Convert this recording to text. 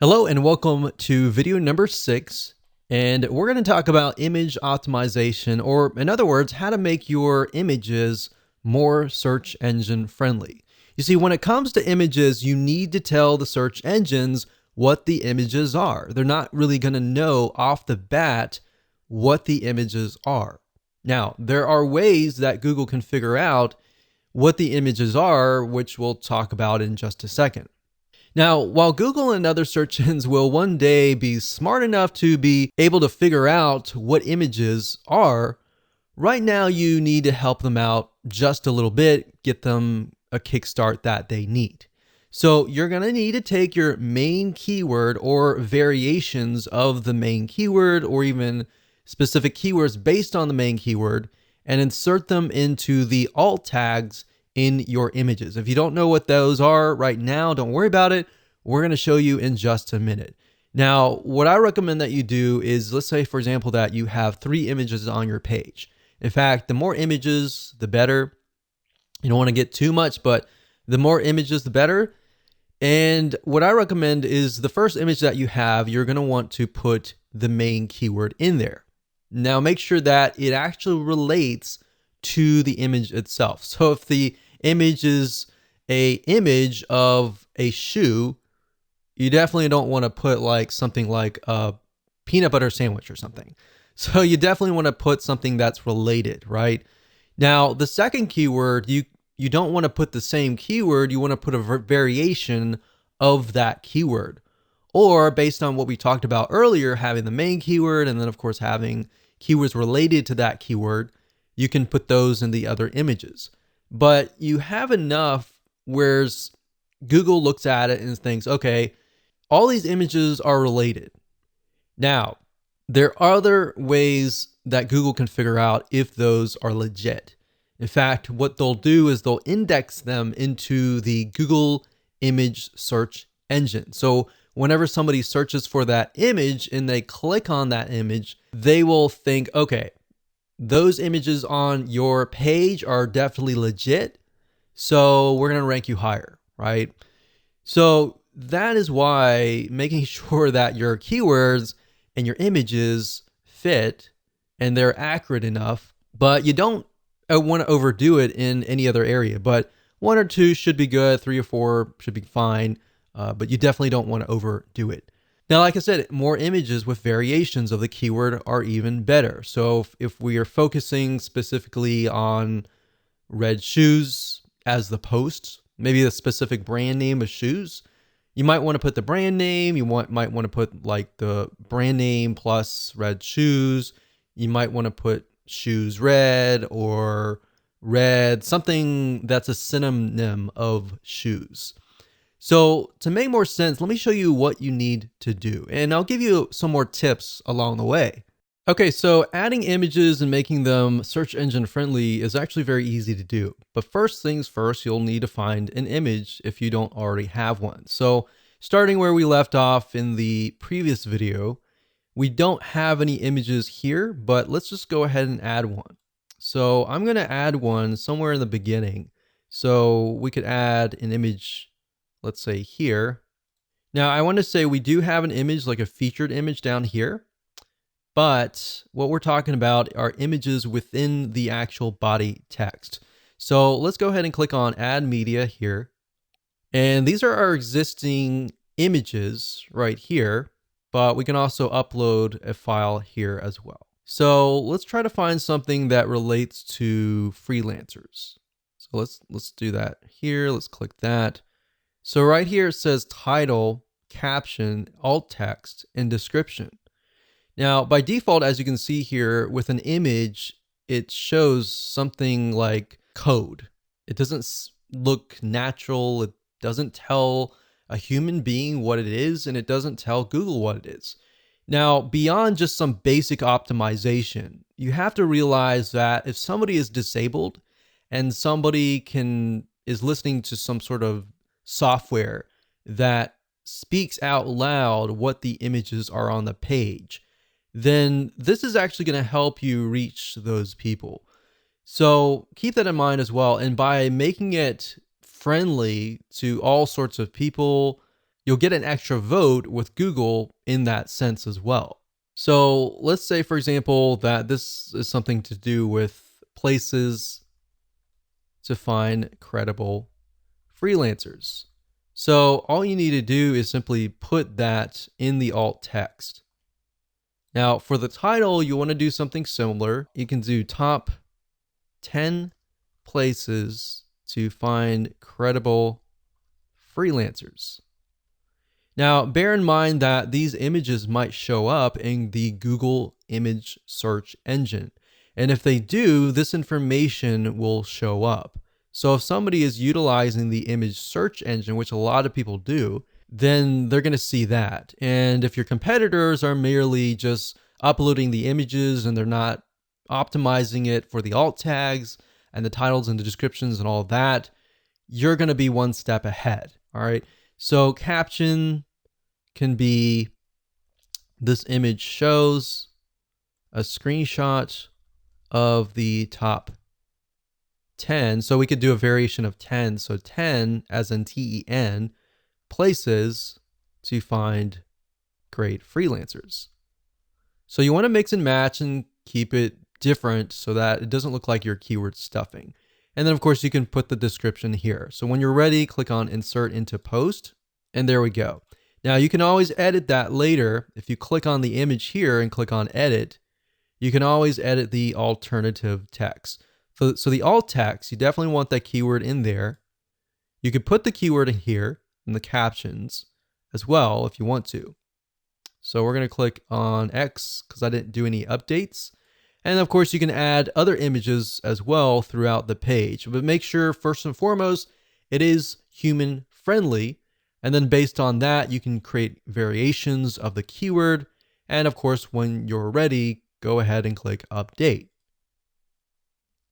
Hello and welcome to video number 6, and we're going to talk about image optimization, or in other words, how to make your images more search engine friendly. You see, when it comes to images, you need to tell the search engines what the images are. They're not really going to know off the bat what the images are. Now, there are ways that Google can figure out what the images are, which we'll talk about in just a second. Now, while Google and other search engines will one day be smart enough to be able to figure out what images are, right now you need to help them out just a little bit, get them a kickstart that they need. So you're going to need to take your main keyword or variations of the main keyword, or even specific keywords based on the main keyword, and insert them into the alt tags in your images. If you don't know what those are right now, don't worry about it. We're going to show you in just a minute. Now, what I recommend that you do is, let's say, for example, that you have 3 images on your page. In fact, the more images, the better. You don't want to get too much, but the more images, the better. And what I recommend is the first image that you have, you're going to want to put the main keyword in there. Now, make sure that it actually relates to the image itself. So if the image is a image of a shoe, you definitely don't want to put like something like a peanut butter sandwich or something. So you definitely want to put something that's related, right? Now, the second keyword, you don't want to put the same keyword, you want to put a variation of that keyword. Or based on what we talked about earlier, having the main keyword and then of course having keywords related to that keyword, you can put those in the other images. But you have enough where Google looks at it and thinks, okay, all these images are related. Now, there are other ways that Google can figure out if those are legit. In fact, what they'll do is they'll index them into the Google image search engine. So whenever somebody searches for that image and they click on that image, they will think, okay, those images on your page are definitely legit, so we're going to rank you higher, right? So that is why making sure that your keywords and your images fit and they're accurate enough, but you don't want to overdo it in any other area. But 1 or 2 should be good, 3 or 4 should be fine, but you definitely don't want to overdo it. Now, like I said, more images with variations of the keyword are even better. So if we are focusing specifically on red shoes as the post, maybe a specific brand name of shoes, you might want to put the brand name. You might want to put like the brand name plus red shoes. You might want to put shoes red or red, something that's a synonym of shoes. So to make more sense, let me show you what you need to do, and I'll give you some more tips along the way. Okay, so adding images and making them search engine friendly is actually very easy to do. But first things first, you'll need to find an image if you don't already have one. So starting where we left off in the previous video, we don't have any images here, but let's just go ahead and add one. So I'm going to add one somewhere in the beginning. So we could add an image, let's say here. Now I want to say we do have an image, like a featured image down here, but what we're talking about are images within the actual body text. So let's go ahead and click on add media here. And these are our existing images right here, but we can also upload a file here as well. So let's try to find something that relates to freelancers. So let's do that here. Let's click that. So right here it says title, caption, alt text, and description. Now, by default, as you can see here, with an image, it shows something like code. It doesn't look natural. It doesn't tell a human being what it is, and it doesn't tell Google what it is. Now, beyond just some basic optimization, you have to realize that if somebody is disabled and somebody is listening to some sort of software that speaks out loud what the images are on the page, then this is actually going to help you reach those people. So keep that in mind as well. And by making it friendly to all sorts of people, you'll get an extra vote with Google in that sense as well. So let's say, for example, that this is something to do with places to find credible freelancers. So all you need to do is simply put that in the alt text. Now for the title, you want to do something similar. You can do top 10 places to find credible freelancers. Now, bear in mind that these images might show up in the Google image search engine. And if they do, this information will show up. So if somebody is utilizing the image search engine, which a lot of people do, then they're going to see that. And if your competitors are merely just uploading the images and they're not optimizing it for the alt tags and the titles and the descriptions and all that, you're going to be one step ahead. All right. So caption can be, this image shows a screenshot of the top 10. So we could do a variation of 10. So 10 as in TEN places to find great freelancers. So you want to mix and match and keep it different so that it doesn't look like you're keyword stuffing. And then of course you can put the description here. So when you're ready, click on insert into post, and there we go. Now you can always edit that later. If you click on the image here and click on edit, you can always edit the alternative text. So the alt text, you definitely want that keyword in there. You could put the keyword in here in the captions as well if you want to. So we're going to click on X because I didn't do any updates. And of course, you can add other images as well throughout the page. But make sure, first and foremost, it is human friendly. And then based on that, you can create variations of the keyword. And of course, when you're ready, go ahead and click update.